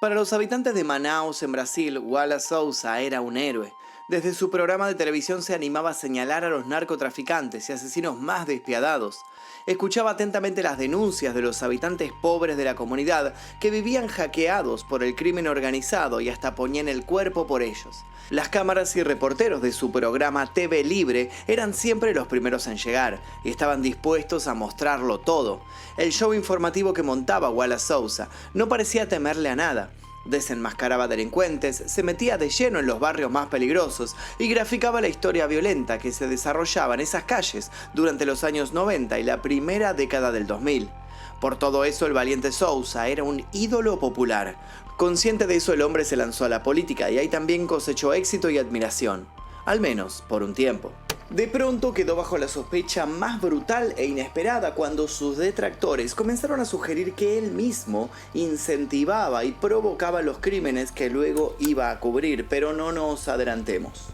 Para los habitantes de Manaus, en Brasil, Wallace Sousa era un héroe. Desde su programa de televisión se animaba a señalar a los narcotraficantes y asesinos más despiadados. Escuchaba atentamente las denuncias de los habitantes pobres de la comunidad que vivían hackeados por el crimen organizado y hasta ponían el cuerpo por ellos. Las cámaras y reporteros de su programa TV Libre eran siempre los primeros en llegar y estaban dispuestos a mostrarlo todo. El show informativo que montaba Wallace Sousa no parecía temerle a nada. Desenmascaraba delincuentes, se metía de lleno en los barrios más peligrosos y graficaba la historia violenta que se desarrollaba en esas calles durante los años 90 y la primera década del 2000. Por todo eso, el valiente Sousa era un ídolo popular. Consciente de eso, el hombre se lanzó a la política y ahí también cosechó éxito y admiración, al menos por un tiempo. De pronto quedó bajo la sospecha más brutal e inesperada cuando sus detractores comenzaron a sugerir que él mismo incentivaba y provocaba los crímenes que luego iba a cubrir, pero no nos adelantemos.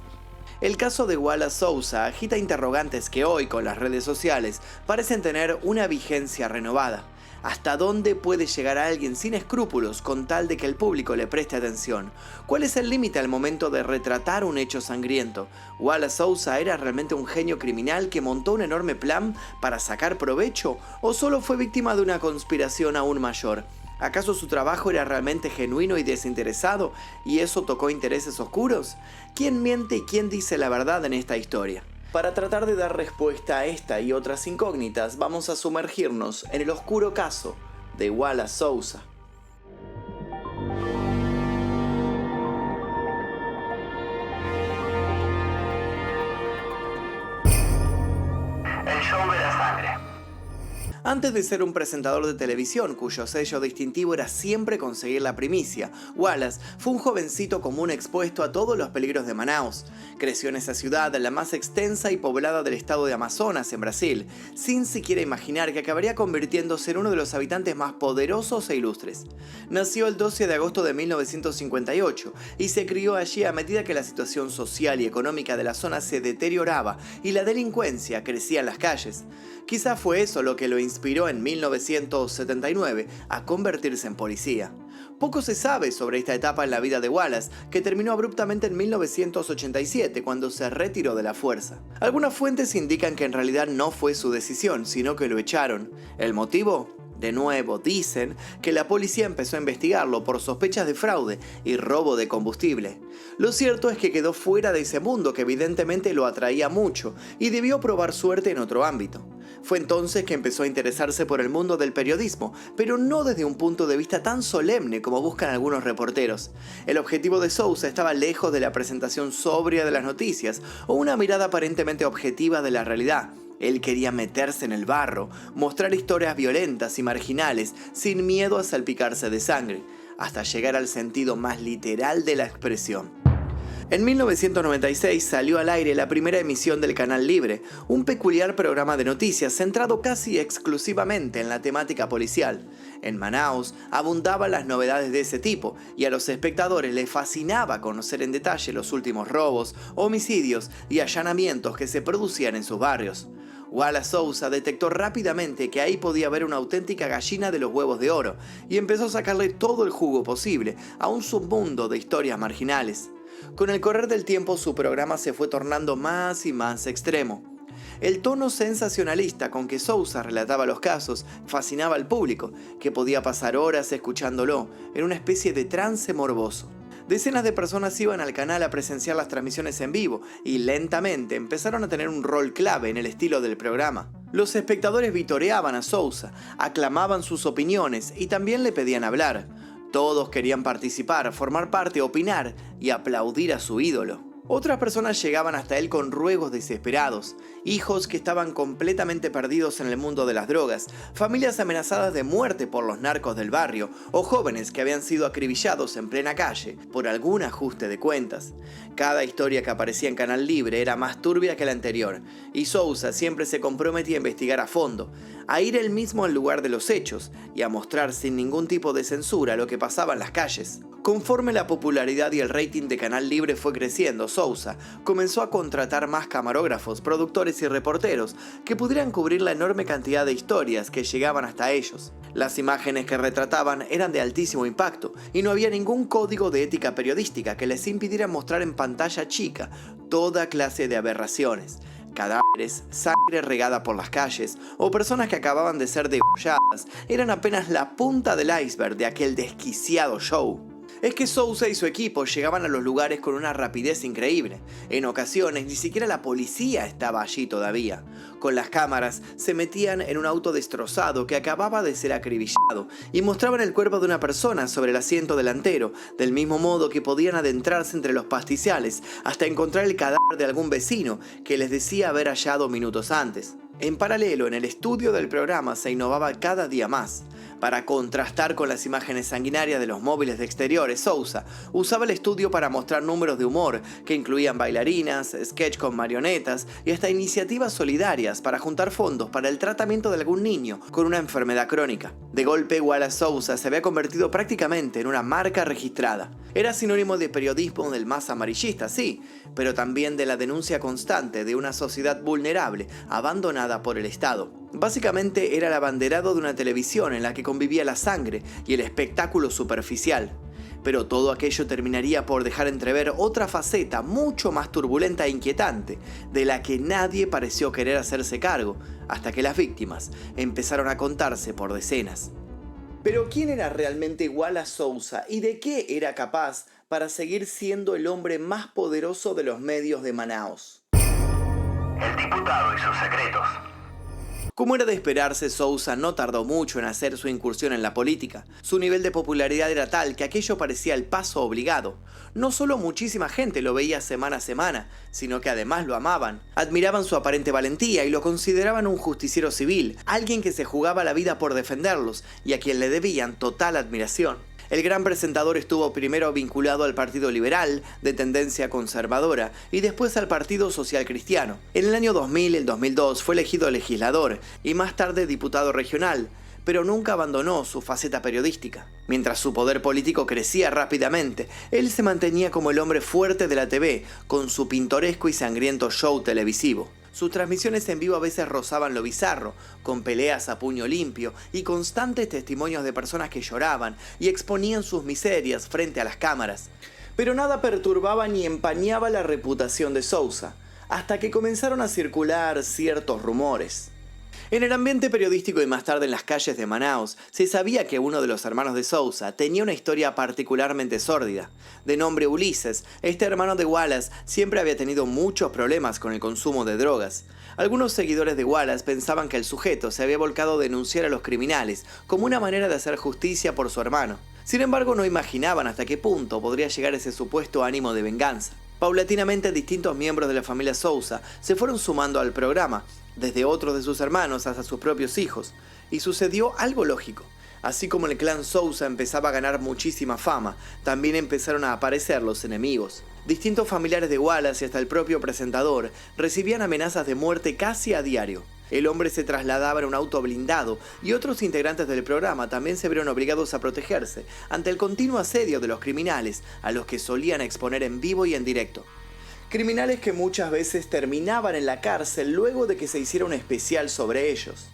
El caso de Wallace Sousa agita interrogantes que hoy, con las redes sociales, parecen tener una vigencia renovada. ¿Hasta dónde puede llegar alguien sin escrúpulos con tal de que el público le preste atención? ¿Cuál es el límite al momento de retratar un hecho sangriento? ¿Wallace Sousa era realmente un genio criminal que montó un enorme plan para sacar provecho? ¿O solo fue víctima de una conspiración aún mayor? ¿Acaso su trabajo era realmente genuino y desinteresado y eso tocó intereses oscuros? ¿Quién miente y quién dice la verdad en esta historia? Para tratar de dar respuesta a esta y otras incógnitas, vamos a sumergirnos en el oscuro caso de Wallace Sousa. El show de la sangre. Antes de ser un presentador de televisión cuyo sello distintivo era siempre conseguir la primicia, Wallace fue un jovencito común expuesto a todos los peligros de Manaus. Creció en esa ciudad, la más extensa y poblada del estado de Amazonas, en Brasil, sin siquiera imaginar que acabaría convirtiéndose en uno de los habitantes más poderosos e ilustres. Nació el 12 de agosto de 1958 y se crió allí a medida que la situación social y económica de la zona se deterioraba y la delincuencia crecía en las calles. Quizá fue eso lo que lo inspiró en 1979 a convertirse en policía. Poco se sabe sobre esta etapa en la vida de Wallace, que terminó abruptamente en 1987 cuando se retiró de la fuerza. Algunas fuentes indican que en realidad no fue su decisión, sino que lo echaron. ¿El motivo? De nuevo, dicen que la policía empezó a investigarlo por sospechas de fraude y robo de combustible. Lo cierto es que quedó fuera de ese mundo que evidentemente lo atraía mucho y debió probar suerte en otro ámbito. Fue entonces que empezó a interesarse por el mundo del periodismo, pero no desde un punto de vista tan solemne como buscan algunos reporteros. El objetivo de Sousa estaba lejos de la presentación sobria de las noticias o una mirada aparentemente objetiva de la realidad. Él quería meterse en el barro, mostrar historias violentas y marginales, sin miedo a salpicarse de sangre, hasta llegar al sentido más literal de la expresión. En 1996 salió al aire la primera emisión del Canal Libre, un peculiar programa de noticias centrado casi exclusivamente en la temática policial. En Manaus abundaban las novedades de ese tipo y a los espectadores les fascinaba conocer en detalle los últimos robos, homicidios y allanamientos que se producían en sus barrios. Wallace Sousa detectó rápidamente que ahí podía haber una auténtica gallina de los huevos de oro y empezó a sacarle todo el jugo posible a un submundo de historias marginales. Con el correr del tiempo su programa se fue tornando más y más extremo. El tono sensacionalista con que Sousa relataba los casos fascinaba al público, que podía pasar horas escuchándolo en una especie de trance morboso. Decenas de personas iban al canal a presenciar las transmisiones en vivo y lentamente empezaron a tener un rol clave en el estilo del programa. Los espectadores vitoreaban a Sousa, aclamaban sus opiniones y también le pedían hablar. Todos querían participar, formar parte, opinar y aplaudir a su ídolo. Otras personas llegaban hasta él con ruegos desesperados, hijos que estaban completamente perdidos en el mundo de las drogas, familias amenazadas de muerte por los narcos del barrio o jóvenes que habían sido acribillados en plena calle por algún ajuste de cuentas. Cada historia que aparecía en Canal Libre era más turbia que la anterior y Sousa siempre se comprometía a investigar a fondo, a ir él mismo al lugar de los hechos y a mostrar sin ningún tipo de censura lo que pasaba en las calles. Conforme la popularidad y el rating de Canal Libre fue creciendo, Sousa comenzó a contratar más camarógrafos, productores y reporteros que pudieran cubrir la enorme cantidad de historias que llegaban hasta ellos. Las imágenes que retrataban eran de altísimo impacto y no había ningún código de ética periodística que les impidiera mostrar en pantalla chica toda clase de aberraciones. Cadáveres, sangre regada por las calles o personas que acababan de ser degolladas eran apenas la punta del iceberg de aquel desquiciado show. Es que Sousa y su equipo llegaban a los lugares con una rapidez increíble. En ocasiones ni siquiera la policía estaba allí todavía. Con las cámaras se metían en un auto destrozado que acababa de ser acribillado y mostraban el cuerpo de una persona sobre el asiento delantero, del mismo modo que podían adentrarse entre los pastizales hasta encontrar el cadáver de algún vecino que les decía haber hallado minutos antes. En paralelo, en el estudio del programa se innovaba cada día más. Para contrastar con las imágenes sanguinarias de los móviles de exteriores, Sousa usaba el estudio para mostrar números de humor que incluían bailarinas, sketch con marionetas y hasta iniciativas solidarias para juntar fondos para el tratamiento de algún niño con una enfermedad crónica. De golpe, Wallace Sousa se había convertido prácticamente en una marca registrada. Era sinónimo de periodismo del más amarillista, sí, pero también de la denuncia constante de una sociedad vulnerable, abandonada por el Estado. Básicamente era el abanderado de una televisión en la que convivía la sangre y el espectáculo superficial. Pero todo aquello terminaría por dejar entrever otra faceta mucho más turbulenta e inquietante, de la que nadie pareció querer hacerse cargo, hasta que las víctimas empezaron a contarse por decenas. Pero ¿quién era realmente Wallace Sousa y de qué era capaz para seguir siendo el hombre más poderoso de los medios de Manaos? El diputado y sus secretos. Como era de esperarse, Sousa no tardó mucho en hacer su incursión en la política. Su nivel de popularidad era tal que aquello parecía el paso obligado. No solo muchísima gente lo veía semana a semana, sino que además lo amaban. Admiraban su aparente valentía y lo consideraban un justiciero civil, alguien que se jugaba la vida por defenderlos y a quien le debían total admiración. El gran presentador estuvo primero vinculado al Partido Liberal, de tendencia conservadora, y después al Partido Social Cristiano. En el año 2000 y el 2002 fue elegido legislador y más tarde diputado regional, pero nunca abandonó su faceta periodística. Mientras su poder político crecía rápidamente, él se mantenía como el hombre fuerte de la TV, con su pintoresco y sangriento show televisivo. Sus transmisiones en vivo a veces rozaban lo bizarro, con peleas a puño limpio y constantes testimonios de personas que lloraban y exponían sus miserias frente a las cámaras. Pero nada perturbaba ni empañaba la reputación de Sousa, hasta que comenzaron a circular ciertos rumores. En el ambiente periodístico y más tarde en las calles de Manaos, se sabía que uno de los hermanos de Sousa tenía una historia particularmente sórdida. De nombre Ulises, este hermano de Wallace siempre había tenido muchos problemas con el consumo de drogas. Algunos seguidores de Wallace pensaban que el sujeto se había volcado a denunciar a los criminales como una manera de hacer justicia por su hermano. Sin embargo, no imaginaban hasta qué punto podría llegar ese supuesto ánimo de venganza. Paulatinamente, distintos miembros de la familia Sousa se fueron sumando al programa, desde otros de sus hermanos hasta sus propios hijos, y sucedió algo lógico. Así como el clan Sousa empezaba a ganar muchísima fama, también empezaron a aparecer los enemigos. Distintos familiares de Wallace y hasta el propio presentador recibían amenazas de muerte casi a diario. El hombre se trasladaba en un auto blindado y otros integrantes del programa también se vieron obligados a protegerse ante el continuo asedio de los criminales a los que solían exponer en vivo y en directo. Criminales que muchas veces terminaban en la cárcel luego de que se hiciera un especial sobre ellos.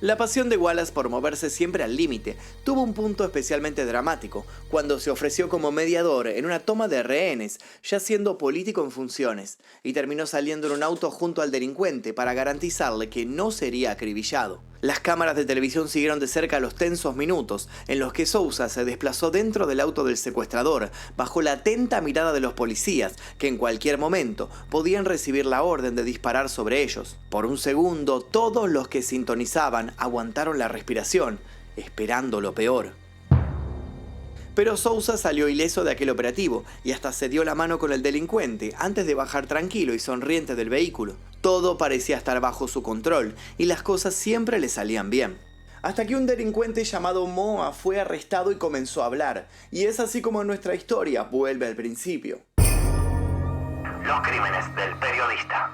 La pasión de Wallace por moverse siempre al límite tuvo un punto especialmente dramático cuando se ofreció como mediador en una toma de rehenes, ya siendo político en funciones, y terminó saliendo en un auto junto al delincuente para garantizarle que no sería acribillado. Las cámaras de televisión siguieron de cerca los tensos minutos en los que Sousa se desplazó dentro del auto del secuestrador, bajo la atenta mirada de los policías, que en cualquier momento podían recibir la orden de disparar sobre ellos. Por un segundo, todos los que sintonizaban aguantaron la respiración, esperando lo peor. Pero Sousa salió ileso de aquel operativo y hasta se dio la mano con el delincuente antes de bajar tranquilo y sonriente del vehículo. Todo parecía estar bajo su control y las cosas siempre le salían bien. Hasta que un delincuente llamado Moa fue arrestado y comenzó a hablar. Y es así como nuestra historia vuelve al principio. Los crímenes del periodista.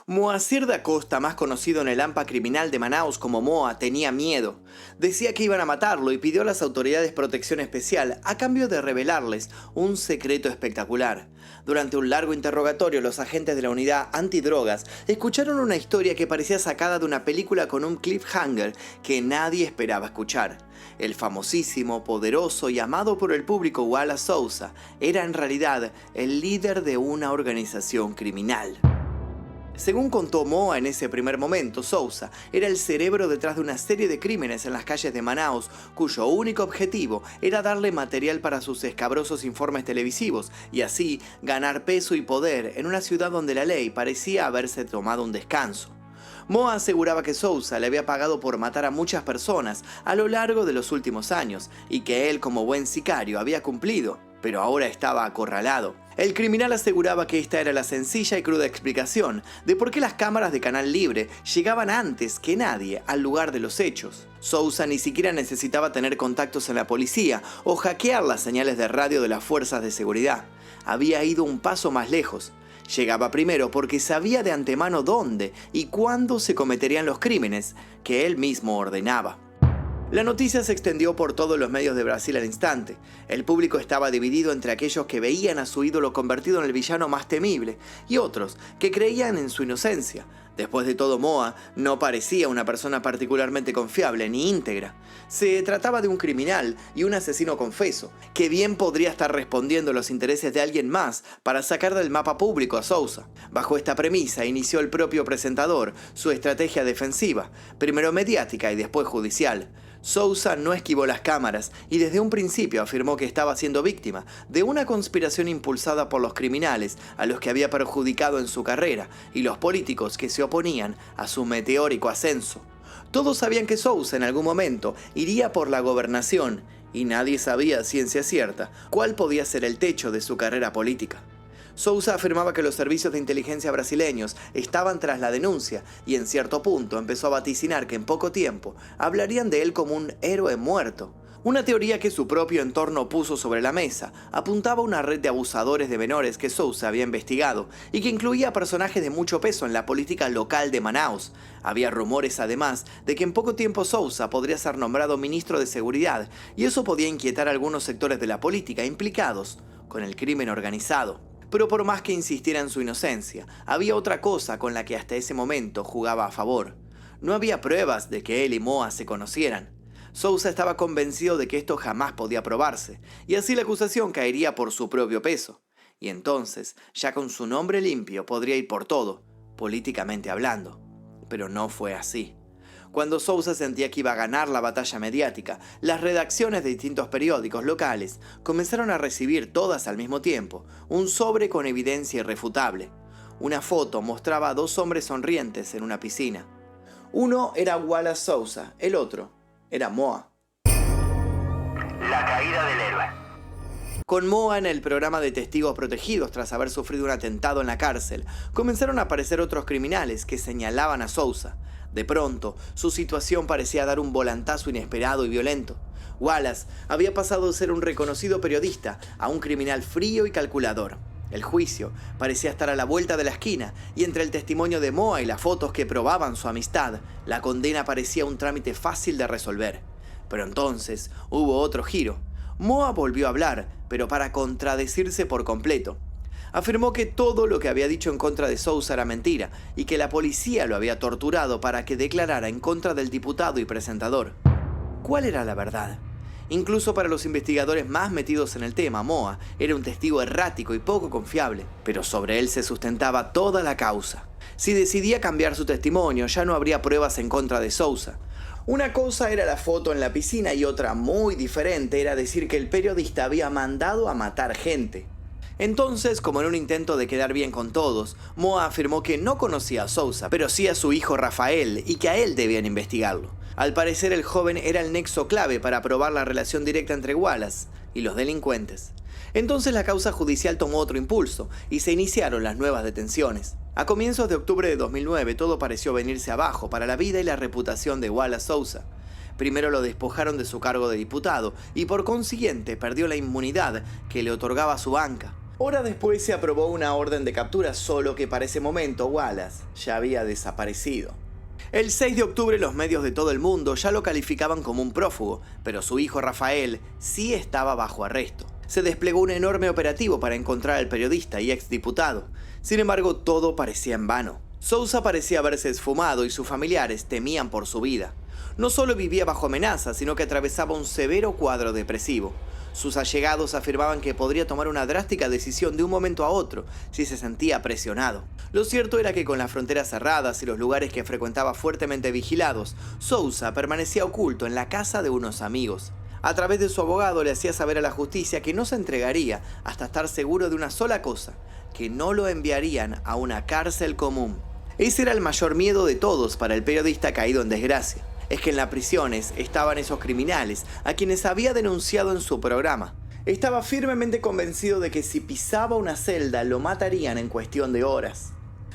Moacir da Costa, más conocido en el AMPA criminal de Manaus como Moa, tenía miedo. Decía que iban a matarlo y pidió a las autoridades protección especial a cambio de revelarles un secreto espectacular. Durante un largo interrogatorio, los agentes de la unidad antidrogas escucharon una historia que parecía sacada de una película con un cliffhanger que nadie esperaba escuchar. El famosísimo, poderoso y amado por el público Wallace Souza era en realidad el líder de una organización criminal. Según contó Moa en ese primer momento, Souza era el cerebro detrás de una serie de crímenes en las calles de Manaus, cuyo único objetivo era darle material para sus escabrosos informes televisivos y así ganar peso y poder en una ciudad donde la ley parecía haberse tomado un descanso. Moa aseguraba que Souza le había pagado por matar a muchas personas a lo largo de los últimos años y que él, como buen sicario, había cumplido, pero ahora estaba acorralado. El criminal aseguraba que esta era la sencilla y cruda explicación de por qué las cámaras de Canal Libre llegaban antes que nadie al lugar de los hechos. Souza ni siquiera necesitaba tener contactos en la policía o hackear las señales de radio de las fuerzas de seguridad. Había ido un paso más lejos. Llegaba primero porque sabía de antemano dónde y cuándo se cometerían los crímenes que él mismo ordenaba. La noticia se extendió por todos los medios de Brasil al instante. El público estaba dividido entre aquellos que veían a su ídolo convertido en el villano más temible y otros que creían en su inocencia. Después de todo, Moa no parecía una persona particularmente confiable ni íntegra. Se trataba de un criminal y un asesino confeso, que bien podría estar respondiendo a los intereses de alguien más para sacar del mapa público a Souza. Bajo esta premisa inició el propio presentador su estrategia defensiva, primero mediática y después judicial. Souza no esquivó las cámaras y desde un principio afirmó que estaba siendo víctima de una conspiración impulsada por los criminales a los que había perjudicado en su carrera y los políticos que se oponían a su meteórico ascenso. Todos sabían que Souza en algún momento iría por la gobernación y nadie sabía a ciencia cierta cuál podía ser el techo de su carrera política. Souza afirmaba que los servicios de inteligencia brasileños estaban tras la denuncia y en cierto punto empezó a vaticinar que en poco tiempo hablarían de él como un héroe muerto. Una teoría que su propio entorno puso sobre la mesa apuntaba a una red de abusadores de menores que Souza había investigado y que incluía personajes de mucho peso en la política local de Manaus. Había rumores además de que en poco tiempo Souza podría ser nombrado ministro de Seguridad y eso podía inquietar a algunos sectores de la política implicados con el crimen organizado. Pero por más que insistiera en su inocencia, había otra cosa con la que hasta ese momento jugaba a favor. No había pruebas de que él y Moa se conocieran. Souza estaba convencido de que esto jamás podía probarse, y así la acusación caería por su propio peso. Y entonces, ya con su nombre limpio, podría ir por todo, políticamente hablando. Pero no fue así. Cuando Souza sentía que iba a ganar la batalla mediática, las redacciones de distintos periódicos locales comenzaron a recibir todas al mismo tiempo un sobre con evidencia irrefutable. Una foto mostraba a dos hombres sonrientes en una piscina. Uno era Wallace Souza, el otro era Moa. La caída del héroe. Con Moa en el programa de testigos protegidos tras haber sufrido un atentado en la cárcel, comenzaron a aparecer otros criminales que señalaban a Souza. De pronto, su situación parecía dar un volantazo inesperado y violento. Wallace había pasado de ser un reconocido periodista a un criminal frío y calculador. El juicio parecía estar a la vuelta de la esquina y entre el testimonio de Moa y las fotos que probaban su amistad, la condena parecía un trámite fácil de resolver. Pero entonces hubo otro giro. Moa volvió a hablar, pero para contradecirse por completo. Afirmó que todo lo que había dicho en contra de Souza era mentira y que la policía lo había torturado para que declarara en contra del diputado y presentador. ¿Cuál era la verdad? Incluso para los investigadores más metidos en el tema, Moa era un testigo errático y poco confiable, pero sobre él se sustentaba toda la causa. Si decidía cambiar su testimonio, ya no habría pruebas en contra de Souza. Una cosa era la foto en la piscina y otra muy diferente era decir que el periodista había mandado a matar gente. Entonces, como en un intento de quedar bien con todos, Moa afirmó que no conocía a Souza, pero sí a su hijo Rafael y que a él debían investigarlo. Al parecer el joven era el nexo clave para probar la relación directa entre Wallace y los delincuentes. Entonces la causa judicial tomó otro impulso y se iniciaron las nuevas detenciones. A comienzos de octubre de 2009 todo pareció venirse abajo para la vida y la reputación de Wallace Souza. Primero lo despojaron de su cargo de diputado y por consiguiente perdió la inmunidad que le otorgaba su banca. Horas después se aprobó una orden de captura, solo que para ese momento Wallace ya había desaparecido. El 6 de octubre los medios de todo el mundo ya lo calificaban como un prófugo, pero su hijo Rafael sí estaba bajo arresto. Se desplegó un enorme operativo para encontrar al periodista y exdiputado. Sin embargo, todo parecía en vano. Sousa parecía haberse esfumado y sus familiares temían por su vida. No solo vivía bajo amenaza, sino que atravesaba un severo cuadro depresivo. Sus allegados afirmaban que podría tomar una drástica decisión de un momento a otro si se sentía presionado. Lo cierto era que con las fronteras cerradas y los lugares que frecuentaba fuertemente vigilados, Sousa permanecía oculto en la casa de unos amigos. A través de su abogado le hacía saber a la justicia que no se entregaría hasta estar seguro de una sola cosa, que no lo enviarían a una cárcel común. Ese era el mayor miedo de todos para el periodista caído en desgracia. Es que en las prisiones estaban esos criminales a quienes había denunciado en su programa. Estaba firmemente convencido de que si pisaba una celda lo matarían en cuestión de horas.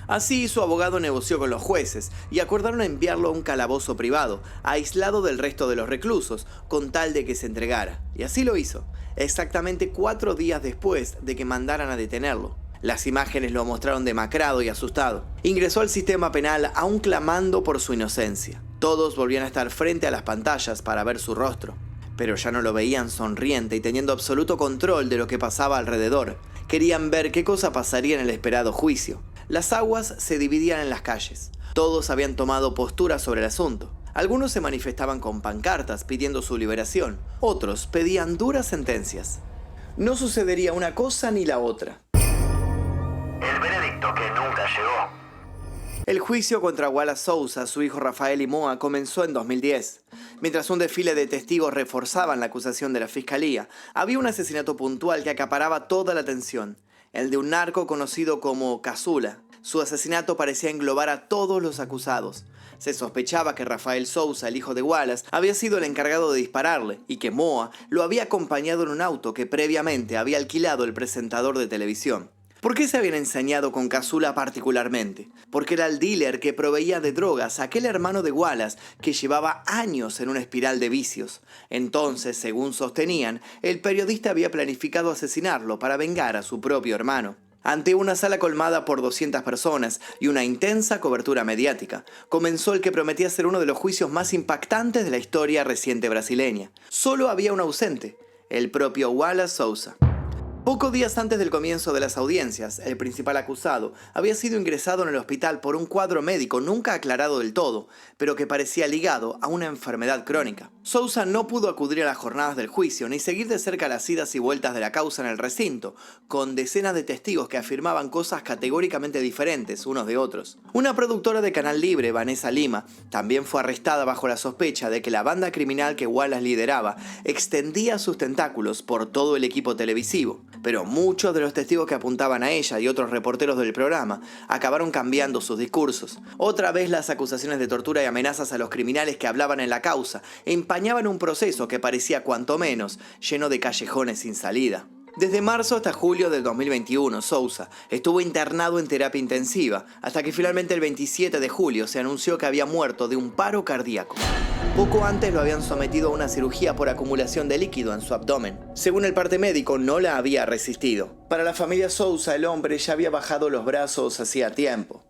Así su abogado negoció con los jueces y acordaron enviarlo a un calabozo privado, aislado del resto de los reclusos, con tal de que se entregara. Y así lo hizo, exactamente 4 días después de que mandaran a detenerlo. Las imágenes lo mostraron demacrado y asustado. Ingresó al sistema penal aún clamando por su inocencia. Todos volvían a estar frente a las pantallas para ver su rostro, pero ya no lo veían sonriente y teniendo absoluto control de lo que pasaba alrededor. Querían ver qué cosa pasaría en el esperado juicio. Las aguas se dividían en las calles. Todos habían tomado postura sobre el asunto. Algunos se manifestaban con pancartas pidiendo su liberación. Otros pedían duras sentencias. No sucedería una cosa ni la otra. El veredicto que nunca llegó. El juicio contra Wallace Sousa, su hijo Rafael y Moa comenzó en 2010. Mientras un desfile de testigos reforzaban la acusación de la fiscalía, había un asesinato puntual que acaparaba toda la atención, el de un narco conocido como Casula. Su asesinato parecía englobar a todos los acusados. Se sospechaba que Rafael Sousa, el hijo de Wallace, había sido el encargado de dispararle y que Moa lo había acompañado en un auto que previamente había alquilado el presentador de televisión. ¿Por qué se habían ensañado con Casula particularmente? Porque era el dealer que proveía de drogas a aquel hermano de Wallace que llevaba años en una espiral de vicios. Entonces, según sostenían, el periodista había planificado asesinarlo para vengar a su propio hermano. Ante una sala colmada por 200 personas y una intensa cobertura mediática, comenzó el que prometía ser uno de los juicios más impactantes de la historia reciente brasileña. Solo había un ausente, el propio Wallace Sousa. Pocos días antes del comienzo de las audiencias, el principal acusado había sido ingresado en el hospital por un cuadro médico nunca aclarado del todo, pero que parecía ligado a una enfermedad crónica. Sousa no pudo acudir a las jornadas del juicio ni seguir de cerca las idas y vueltas de la causa en el recinto, con decenas de testigos que afirmaban cosas categóricamente diferentes unos de otros. Una productora de Canal Libre, Vanessa Lima, también fue arrestada bajo la sospecha de que la banda criminal que Wallace lideraba extendía sus tentáculos por todo el equipo televisivo. Pero muchos de los testigos que apuntaban a ella y otros reporteros del programa acabaron cambiando sus discursos. Otra vez las acusaciones de tortura y amenazas a los criminales que hablaban en la causa empañaban un proceso que parecía cuanto menos lleno de callejones sin salida. Desde marzo hasta julio del 2021, Sousa estuvo internado en terapia intensiva, hasta que finalmente el 27 de julio se anunció que había muerto de un paro cardíaco. Poco antes lo habían sometido a una cirugía por acumulación de líquido en su abdomen. Según el parte médico, no la había resistido. Para la familia Sousa, el hombre ya había bajado los brazos hacía tiempo.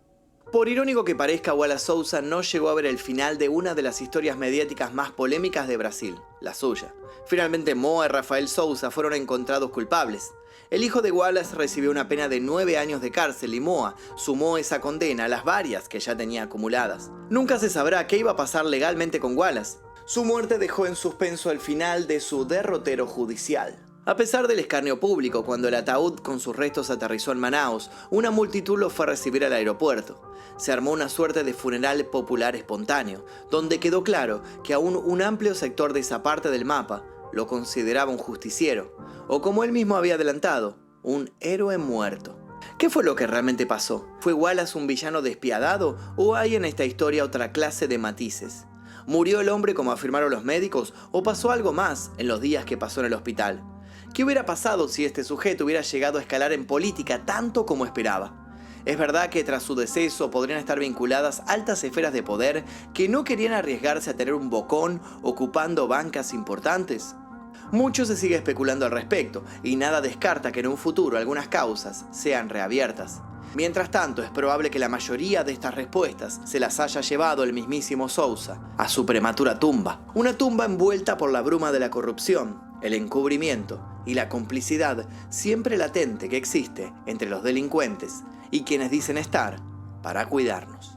Por irónico que parezca, Wallace Sousa no llegó a ver el final de una de las historias mediáticas más polémicas de Brasil, la suya. Finalmente, Moa y Rafael Sousa fueron encontrados culpables. El hijo de Wallace recibió una pena de 9 años de cárcel y Moa sumó esa condena a las varias que ya tenía acumuladas. Nunca se sabrá qué iba a pasar legalmente con Wallace. Su muerte dejó en suspenso el final de su derrotero judicial. A pesar del escarnio público, cuando el ataúd con sus restos aterrizó en Manaus, una multitud lo fue a recibir al aeropuerto. Se armó una suerte de funeral popular espontáneo, donde quedó claro que aún un amplio sector de esa parte del mapa lo consideraba un justiciero, o como él mismo había adelantado, un héroe muerto. ¿Qué fue lo que realmente pasó? ¿Fue Wallace un villano despiadado o hay en esta historia otra clase de matices? ¿Murió el hombre como afirmaron los médicos o pasó algo más en los días que pasó en el hospital? ¿Qué hubiera pasado si este sujeto hubiera llegado a escalar en política tanto como esperaba? Es verdad que tras su deceso podrían estar vinculadas altas esferas de poder que no querían arriesgarse a tener un bocón ocupando bancas importantes. Mucho se sigue especulando al respecto y nada descarta que en un futuro algunas causas sean reabiertas. Mientras tanto, es probable que la mayoría de estas respuestas se las haya llevado el mismísimo Sousa a su prematura tumba. Una tumba envuelta por la bruma de la corrupción, el encubrimiento y la complicidad siempre latente que existe entre los delincuentes y quienes dicen estar para cuidarnos.